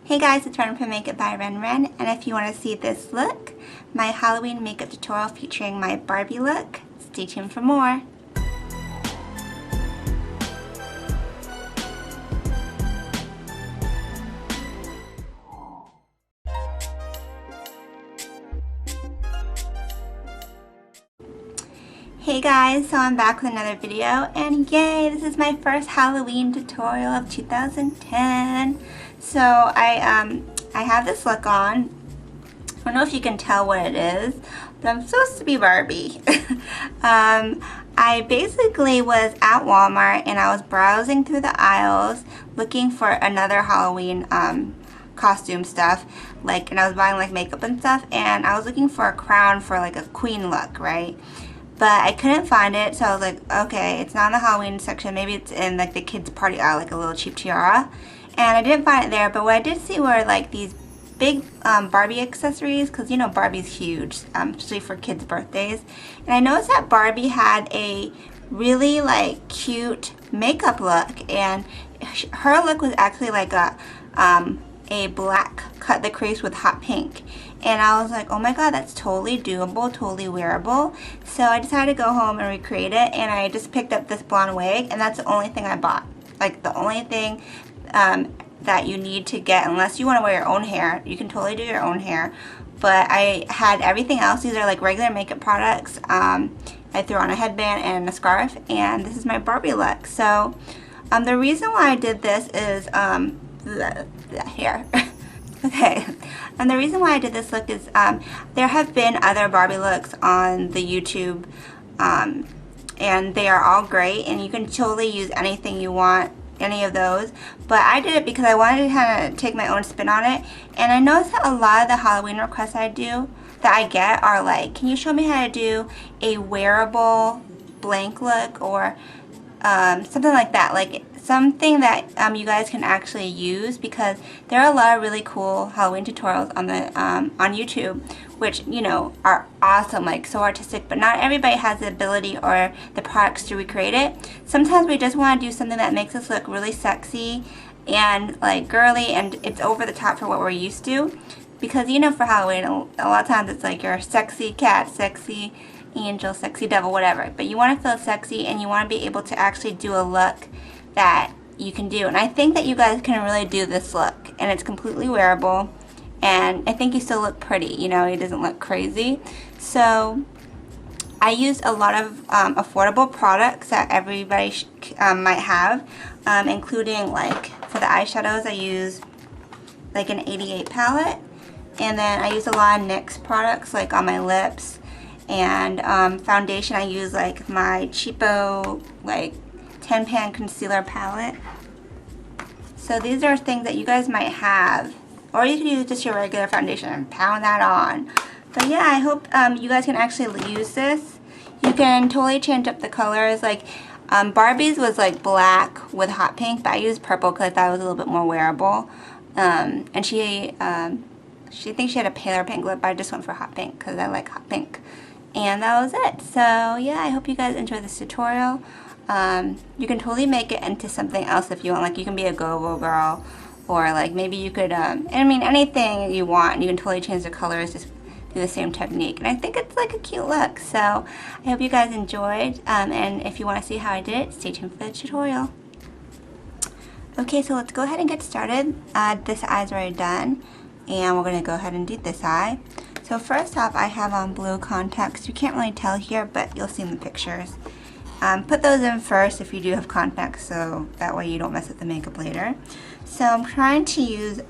Hey guys, it's Ren from Makeup by Ren, and if you want to see this look, my Halloween makeup tutorial featuring my Barbie look, stay tuned for more. Hey guys, so I'm back with another video, and yay, this is my first Halloween tutorial of 2010. So I have this look on. I don't know if you can tell what it is, but I'm supposed to be Barbie. I basically was at Walmart and I was browsing through the aisles looking for another Halloween costume stuff, and I was buying like makeup and stuff, and I was looking for a crown for like a queen look, right? But I couldn't find it, so I was like, okay, it's not in the Halloween section, maybe it's in like the kids party aisle, like a little cheap tiara. And I didn't find it there, but what I did see were like these big Barbie accessories, because you know Barbie's huge, especially for kids' birthdays. And I noticed that Barbie had a really like cute makeup look, and her look was actually like a black cut the crease with hot pink. And I was like, oh my god, that's totally doable, totally wearable. So I decided to go home and recreate it, and I just picked up this blonde wig, and that's the only thing I bought. Like the only thing that you need to get, unless you want to wear your own hair. You can totally do your own hair. But I had everything else. These are like regular makeup products. I threw on a headband and a scarf, and this is my Barbie look. So the reason why I did this is here. Okay, and the reason why I did this look is there have been other Barbie looks on the YouTube, and they are all great, and you can totally use anything you want, any of those. But I did it because I wanted to kind of take my own spin on it, and I noticed that a lot of the Halloween requests I get are like, can you show me how to do a wearable blank look, or something like that, like something that you guys can actually use, because there are a lot of really cool Halloween tutorials on the on YouTube, which you know are awesome, like so artistic, but not everybody has the ability or the products to recreate it. Sometimes we just want to do something that makes us look really sexy and like girly, and it's over the top for what we're used to, because you know for Halloween a lot of times it's like you're a sexy cat, sexy angel, sexy devil, whatever, but you want to feel sexy and you want to be able to actually do a look that you can do. And I think that you guys can really do this look, and it's completely wearable, and I think you still look pretty, you know, it doesn't look crazy. So I used a lot of affordable products that everybody might have, including like for the eyeshadows I use like an 88 palette, and then I use a lot of NYX products like on my lips, and foundation I use like my cheapo like 10 pan concealer palette. So these are things that you guys might have, or you can use just your regular foundation and pound that on. But yeah, I hope you guys can actually use this. You can totally change up the colors. Like Barbie's was like black with hot pink, but I used purple because I thought it was a little bit more wearable. And she thinks she had a paler pink lip, but I just went for hot pink because I like hot pink. And that was it. So yeah, I hope you guys enjoy this tutorial. You can totally make it into something else if you want. Like you can be a go-go girl, or like maybe you could, I mean anything you want. You can totally change the colors, just do the same technique. And I think it's like a cute look. So I hope you guys enjoyed. And if you want to see how I did it, stay tuned for the tutorial. Okay, so let's go ahead and get started. This eye's already done, and we're going to go ahead and do this eye. So first off, I have on blue contacts. You can't really tell here, but you'll see in the pictures. Put those in first if you do have contacts, so that way you don't mess up the makeup later. So I'm trying to use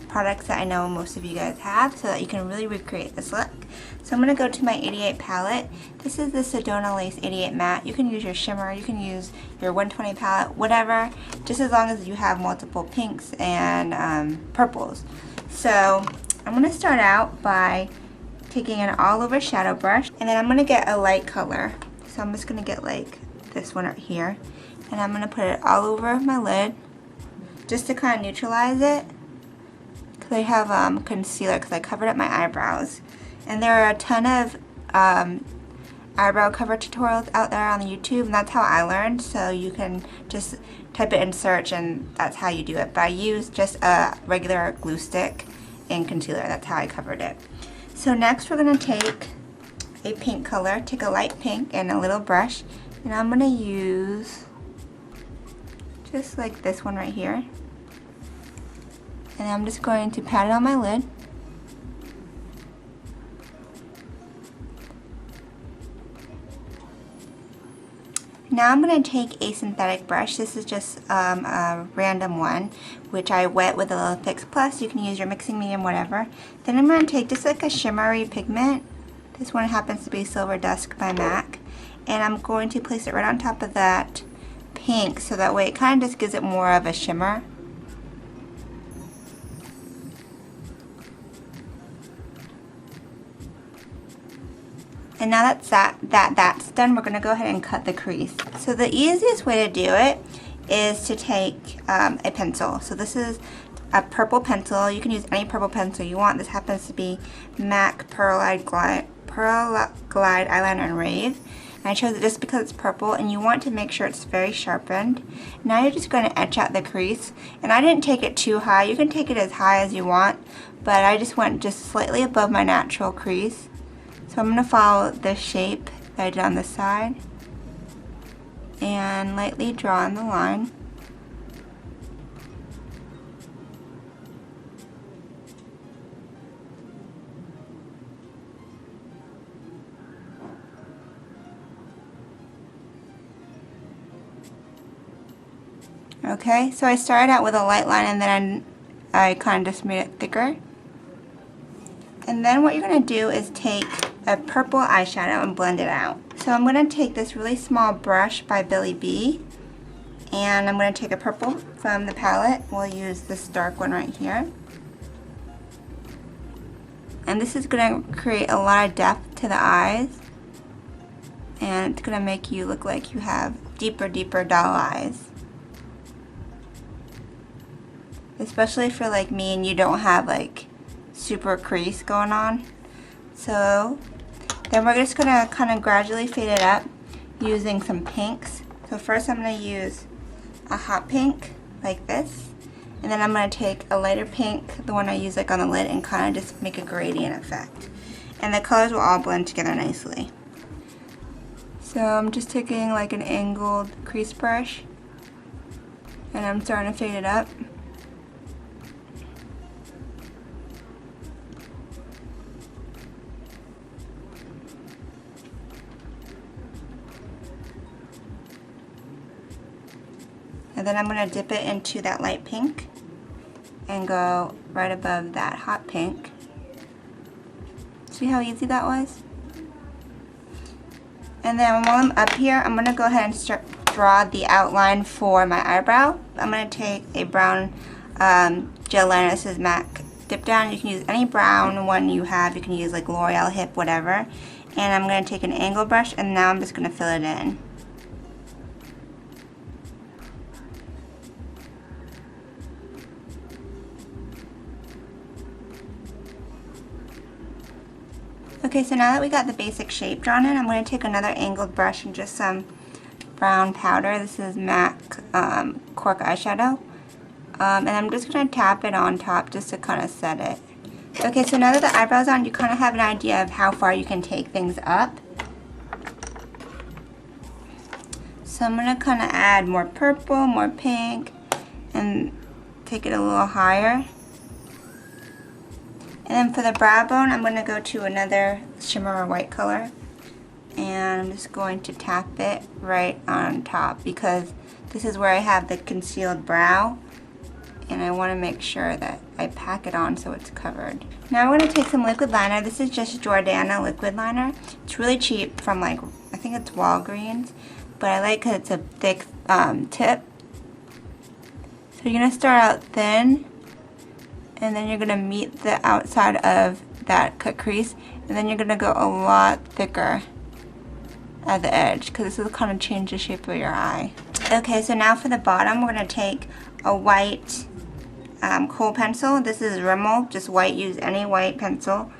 products that I know most of you guys have, so that you can really recreate this look. So I'm going to go to my 88 palette. This is the Sedona Lace 88 Matte. You can use your shimmer, you can use your 120 palette, whatever, just as long as you have multiple pinks and purples. So I'm going to start out by taking an all over shadow brush, and then I'm going to get a light color. So I'm just going to get like this one right here, and I'm going to put it all over my lid just to kind of neutralize it, because I have concealer because I covered up my eyebrows. And there are a ton of eyebrow cover tutorials out there on YouTube, and that's how I learned. So you can just type it in search and that's how you do it. But I used just a regular glue stick and concealer. That's how I covered it. So next we're going to take a pink color, take a light pink and a little brush, and I'm going to use just like this one right here. And I'm just going to pat it on my lid. Now I'm going to take a synthetic brush. This is just a random one, which I wet with a little Fix Plus. You can use your mixing medium, whatever. Then I'm going to take just like a shimmery pigment. This one happens to be Silver Dusk by MAC. And I'm going to place it right on top of that pink, so that way it kind of just gives it more of a shimmer. And now that's done, we're going to go ahead and cut the crease. So the easiest way to do it is to take a pencil. So this is a purple pencil. You can use any purple pencil you want. This happens to be MAC Pearl Glide Eyeliner in Rave. And I chose it just because it's purple, and you want to make sure it's very sharpened. Now you're just going to etch out the crease. And I didn't take it too high. You can take it as high as you want, but I just went just slightly above my natural crease. So I'm going to follow the shape that I did on the side and lightly draw in the line. Okay, so I started out with a light line and then I kind of just made it thicker. And then what you're going to do is take a purple eyeshadow and blend it out. So I'm going to take this really small brush by Billy B, and I'm going to take a purple from the palette. We'll use this dark one right here. And this is going to create a lot of depth to the eyes, and it's going to make you look like you have deeper doll eyes. Especially if you're like me and you don't have like super crease going on. So then we're just going to kind of gradually fade it up using some pinks. So first I'm going to use a hot pink like this, and then I'm going to take a lighter pink, the one I use like on the lid, and kind of just make a gradient effect. And the colors will all blend together nicely. So I'm just taking like an angled crease brush and I'm starting to fade it up. And then I'm going to dip it into that light pink and go right above that hot pink. See how easy that was? And then while I'm up here, I'm going to go ahead and draw the outline for my eyebrow. I'm going to take a brown gel liner. This is MAC Dip Down. You can use any brown one you have. You can use like L'Oreal, Hip, whatever. And I'm going to take an angle brush, and now I'm just going to fill it in. Okay, so now that we got the basic shape drawn in, I'm going to take another angled brush and just some brown powder. This is MAC Cork eyeshadow. And I'm just going to tap it on top just to kind of set it. Okay, so now that the eyebrow's on, you kind of have an idea of how far you can take things up. So I'm going to kind of add more purple, more pink, and take it a little higher. And then for the brow bone, I'm going to go to another shimmer white color, and I'm just going to tap it right on top because this is where I have the concealed brow, and I want to make sure that I pack it on so it's covered. Now I'm going to take some liquid liner. This is just Jordana liquid liner. It's really cheap from like, I think it's Walgreens, but I like because it's a thick tip. So you're going to start out thin, and then you're going to meet the outside of that cut crease, and then you're going to go a lot thicker at the edge because this will kind of change the shape of your eye. Okay, so now for the bottom, we're going to take a white kohl pencil. This is Rimmel, just white, use any white pencil,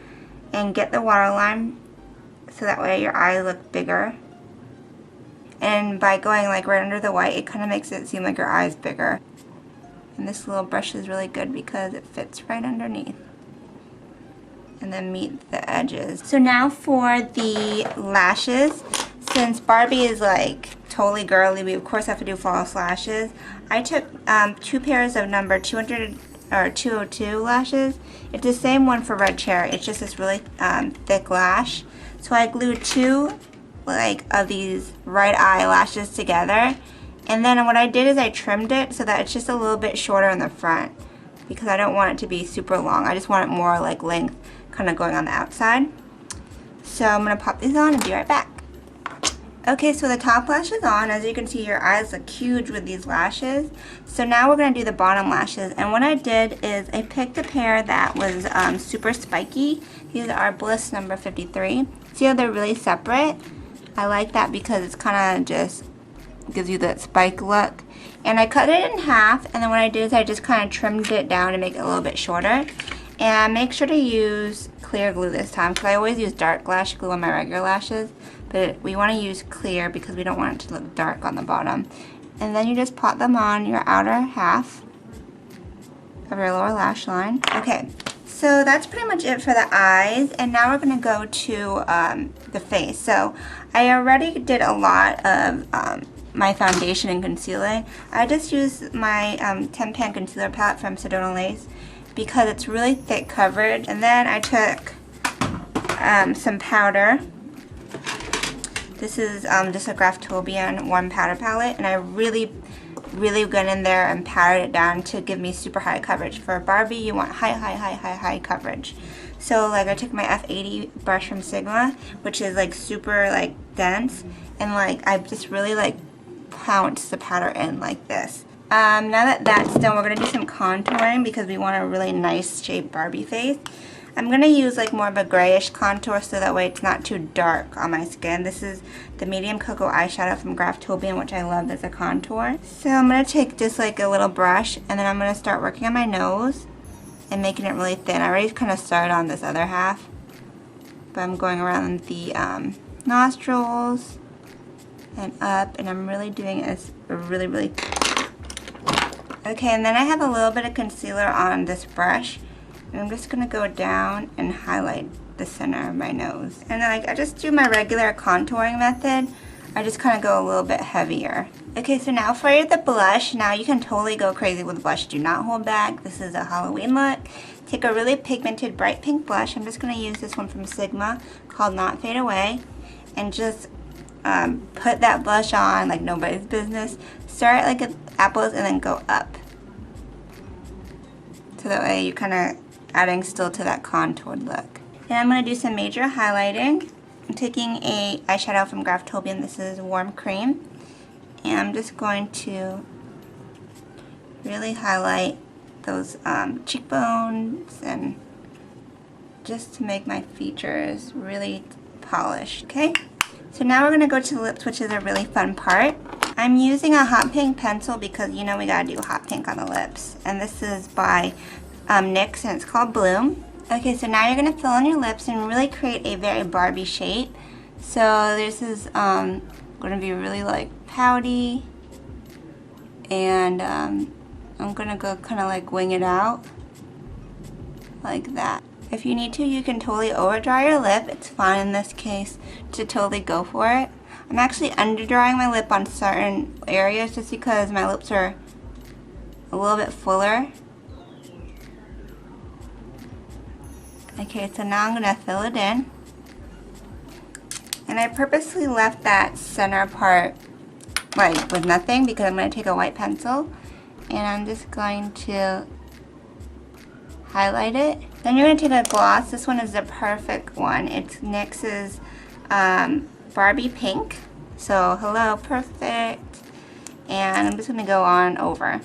and get the waterline so that way your eyes look bigger. And by going like right under the white, it kind of makes it seem like your eye's bigger. And this little brush is really good because it fits right underneath. And then meet the edges. So now for the lashes, since Barbie is like totally girly, we of course have to do false lashes. I took 2 pairs of number 200 or 202 lashes. It's the same one for Red Cherry. It's just this really thick lash. So I glued 2 like of these right eye lashes together, and then what I did is I trimmed it so that it's just a little bit shorter in the front because I don't want it to be super long. I just want it more like length kind of going on the outside. So I'm going to pop these on and be right back. Okay, so the top lash is on. As you can see, your eyes look huge with these lashes. So now we're going to do the bottom lashes. And what I did is I picked a pair that was super spiky. These are Bliss number 53. See how they're really separate? I like that because it's kind of just gives you that spike look. And I cut it in half, and then what I did is I just kind of trimmed it down to make it a little bit shorter. And make sure to use clear glue this time because I always use dark lash glue on my regular lashes. But we want to use clear because we don't want it to look dark on the bottom. And then you just pop them on your outer half of your lower lash line. Okay, so that's pretty much it for the eyes. And now we're going to go to the face. So I already did a lot of my foundation and concealing. I just used my 10 pan concealer palette from Sedona Lace because it's really thick coverage. And then I took some powder. This is just a Graftobian warm powder palette, and I really went in there and powdered it down to give me super high coverage. For Barbie, you want high coverage. So like I took my F80 brush from Sigma, which is like super like dense, and like I just really like pounced the powder in like this. Now that that's done, we're gonna do some contouring because we want a really nice shaped Barbie face. I'm going to use like more of a grayish contour so that way it's not too dark on my skin. This is the medium cocoa eyeshadow from Graftobian, which I love as a contour. So I'm going to take just like a little brush, and then I'm going to start working on my nose and making it really thin. I already kind of started on this other half, but I'm going around the nostrils and up, and I'm really doing this really. Okay, and then I have a little bit of concealer on this brush. And I'm just going to go down and highlight the center of my nose. And like I just do my regular contouring method. I just kind of go a little bit heavier. Okay, so now for the blush. Now you can totally go crazy with blush. Do not hold back. This is a Halloween look. Take a really pigmented bright pink blush. I'm just going to use this one from Sigma called Not Fade Away. And just put that blush on like nobody's business. Start like at apples and then go up. So that way you kind of adding still to that contoured look. And I'm going to do some major highlighting. I'm taking a eyeshadow from Graftobian. This is Warm Cream. And I'm just going to really highlight those cheekbones and just to make my features really polished. Okay? So now we're going to go to the lips, which is a really fun part. I'm using a hot pink pencil because you know we gotta do hot pink on the lips. And this is by NYX, and it's called Bloom. Okay, so now you're gonna fill in your lips and really create a very Barbie shape. So this is gonna be really like pouty, and I'm gonna go kind of like wing it out like that. If you need to, you can totally over dry your lip. It's fine in this case to totally go for it. I'm actually under drying my lip on certain areas just because my lips are a little bit fuller. Okay, so now I'm going to fill it in. And I purposely left that center part like with nothing because I'm going to take a white pencil and I'm just going to highlight it. Then you're going to take a gloss. This one is the perfect one. It's NYX's Barbie Pink. So hello, perfect. And I'm just going to go on over.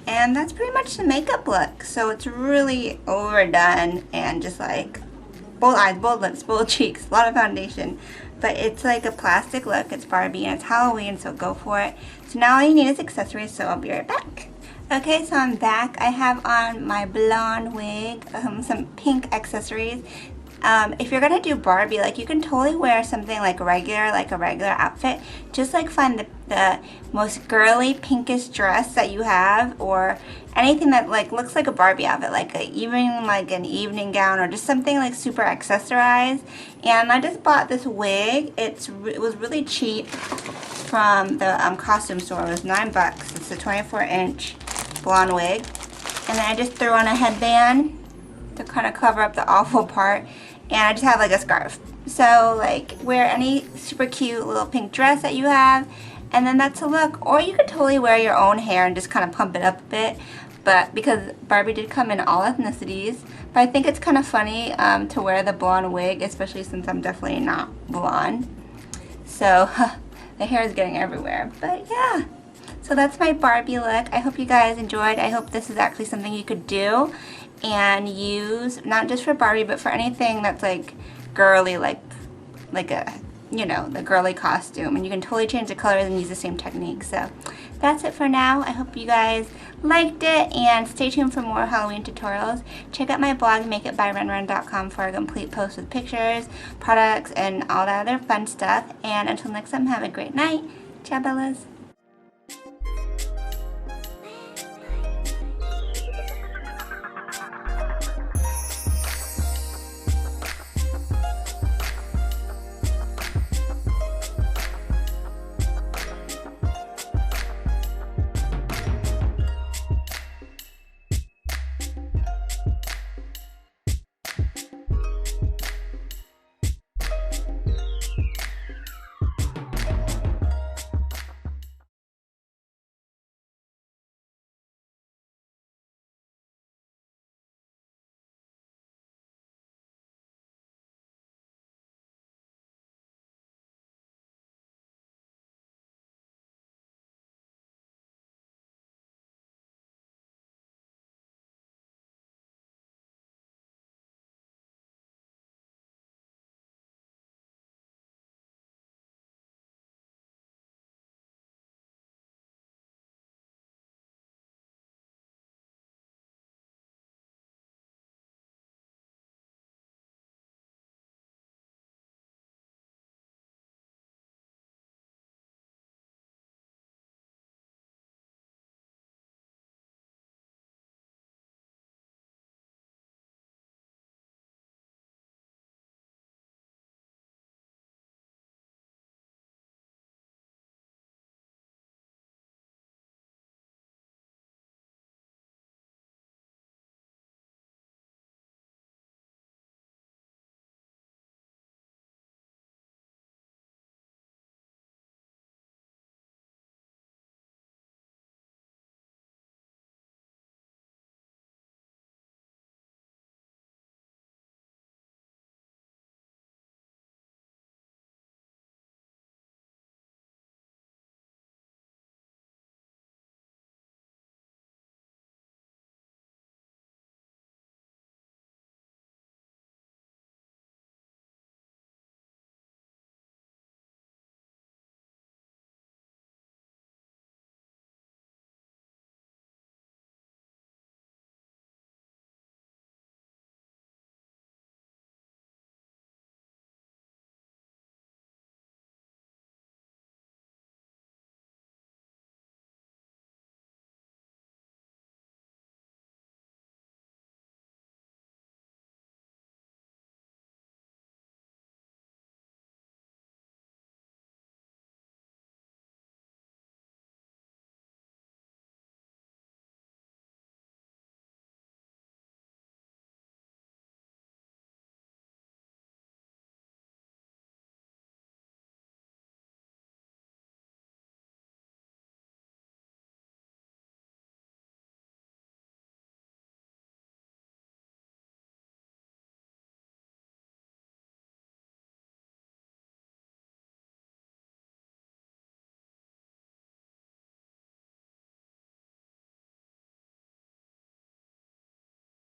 And that's pretty much the makeup look. So it's really overdone and just like bold eyes, bold lips, bold cheeks, a lot of foundation. but it's like a plastic look. It's Barbie and it's Halloween, so go for it. So now all you need is accessories, so I'll be right back. Okay, so I'm back. I have on my blonde wig, some pink accessories. If you're gonna do Barbie, like, you can totally wear something like a regular outfit. Just like find the most girly pinkish dress that you have, or anything that like looks like a Barbie outfit, like even like an evening gown, or just something like super accessorized. And I just bought this wig. It was really cheap from the costume store. It was $9. It's a 24-inch blonde wig, and then I just threw on a headband to kind of cover up the awful part, and I just have like a scarf. So like, wear any super cute little pink dress that you have, and then that's a look. Or you could totally wear your own hair and just kind of pump it up a bit, but because Barbie did come in all ethnicities, but I think it's kind of funny to wear the blonde wig, especially since I'm definitely not blonde. So the hair is getting everywhere, but yeah. So that's my Barbie look. I hope you guys enjoyed. I hope this is actually something you could do and use, not just for Barbie, but for anything that's like girly, like a, you know, the girly costume. And you can totally change the colors and use the same technique. So that's it for now. I hope you guys liked it, and stay tuned for more Halloween tutorials. Check out my blog, makeitbyrenren.com, for a complete post with pictures, products, and all that other fun stuff. And until next time, have a great night. Ciao, Bellas.